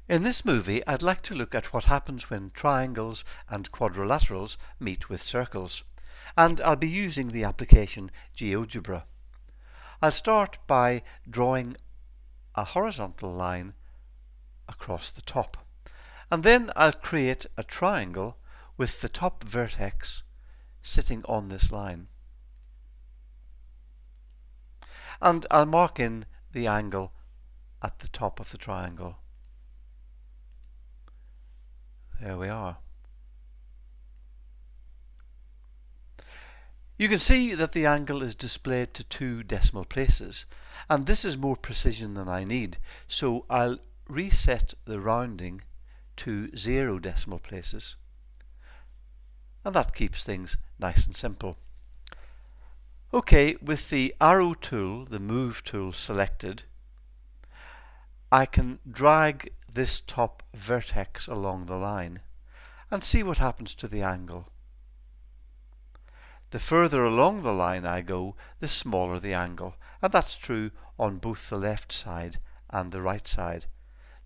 In this movie, I'd like to look at what happens when triangles and quadrilaterals meet with circles, and I'll be using the application Geogebra. I'll start by drawing a horizontal line across the top, and then I'll create a triangle with the top vertex sitting on this line. And I'll mark in the angle at the top of the triangle. There we are. You can see that the angle is displayed to 2 decimal places, and this is more precision than I need, so I'll reset the rounding to 0 decimal places, and that keeps things nice and simple. Okay, with the arrow tool, the move tool selected, I can drag this top vertex along the line and see what happens to the angle. The further along the line I go, the smaller the angle, and that's true on both the left side and the right side.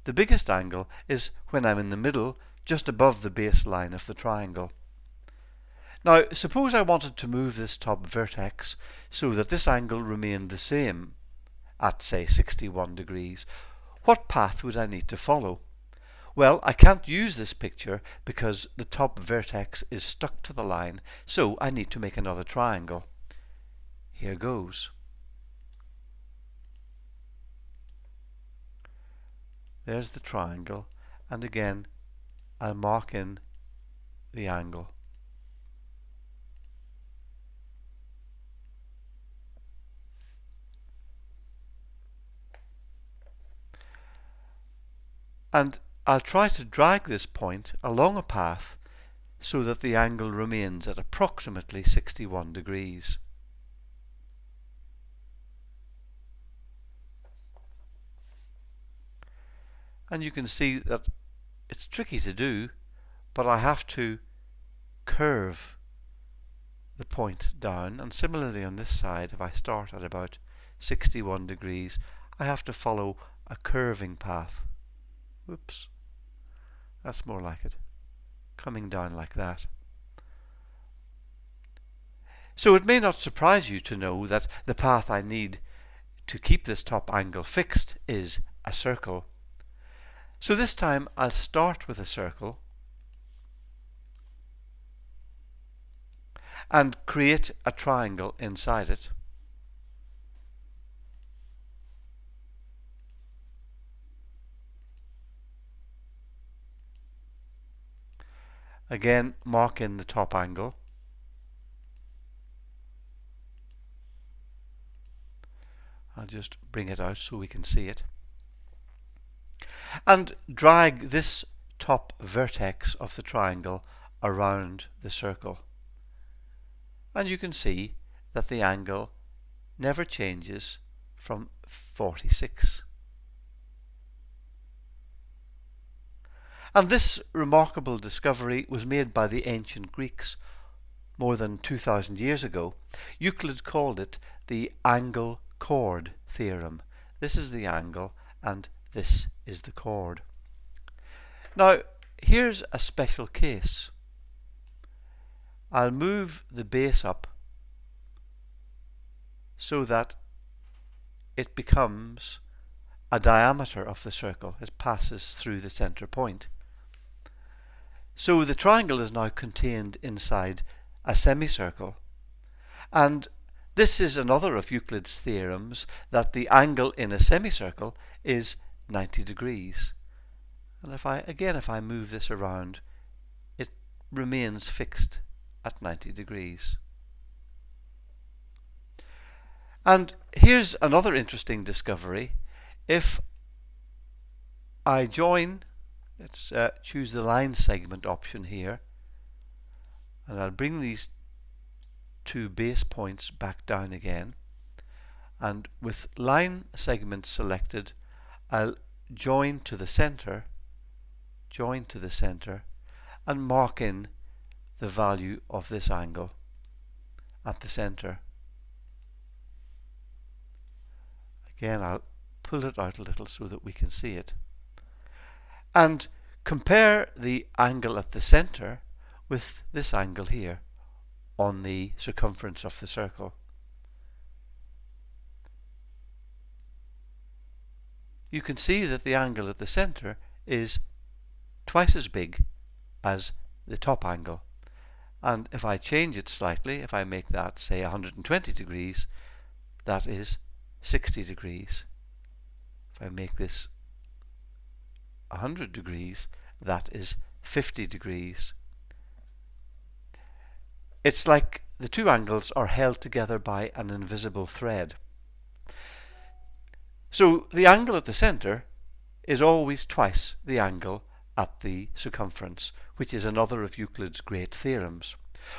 The biggest angle is when I'm in the middle, just above the baseline of the triangle. Now, suppose I wanted to move this top vertex so that this angle remained the same at, say, 61 degrees. What path would I need to follow? Well, I can't use this picture because the top vertex is stuck to the line, so I need to make another triangle. Here goes. There's the triangle, and again I'll mark in the angle. And I'll try to drag this point along a path so that the angle remains at approximately 61 degrees. And you can see that it's tricky to do, but I have to curve the point down, and similarly on this side, if I start at about 61 degrees, I have to follow a curving path. Whoops, that's more like it, coming down like that. So it may not surprise you to know that the path I need to keep this top angle fixed is a circle. So this time I'll start with a circle and create a triangle inside it. Again, mark in the top angle. I'll just bring it out so we can see it. And drag this top vertex of the triangle around the circle. And you can see that the angle never changes from 46. And this remarkable discovery was made by the ancient Greeks more than 2,000 years ago. Euclid called it the angle-chord theorem. This is the angle and this is the chord. Now, here's a special case. I'll move the base up so that it becomes a diameter of the circle. It passes through the center point. So the triangle is now contained inside a semicircle, and this is another of Euclid's theorems, that the angle in a semicircle is 90 degrees. And if I move this around, it remains fixed at 90 degrees. And here's another interesting discovery. If I join, let's choose the line segment option here, and I'll bring these 2 base points back down again, and with line segment selected, I'll join to the center, and mark in the value of this angle at the center. Again, I'll pull it out a little so that we can see it. And compare the angle at the center with this angle here on the circumference of the circle. You can see that the angle at the center is twice as big as the top angle. And if I change it slightly, if I make that, say, 120 degrees, that is 60 degrees. If I make this 100 degrees, that is 50 degrees. It's like the two angles are held together by an invisible thread. So the angle at the center is always twice the angle at the circumference, which is another of Euclid's great theorems.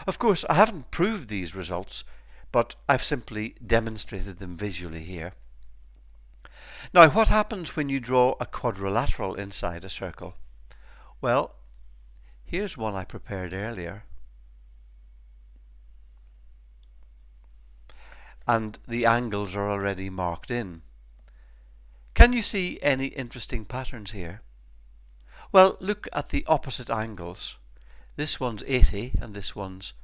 Of course, I haven't proved these results, but I've simply demonstrated them visually here. Now, what happens when you draw a quadrilateral inside a circle? Well, here's one I prepared earlier. And the angles are already marked in. Can you see any interesting patterns here? Well, look at the opposite angles. This one's 80 and this one's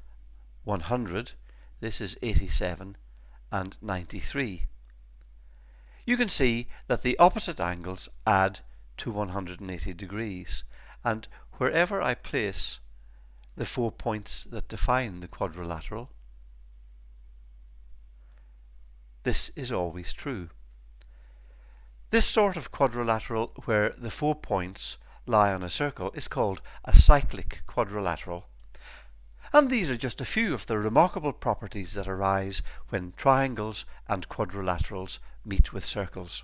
100. This is 87 and 93. You can see that the opposite angles add to 180 degrees, and wherever I place the 4 points that define the quadrilateral, this is always true. This sort of quadrilateral where the 4 points lie on a circle is called a cyclic quadrilateral. And these are just a few of the remarkable properties that arise when triangles and quadrilaterals meet with circles.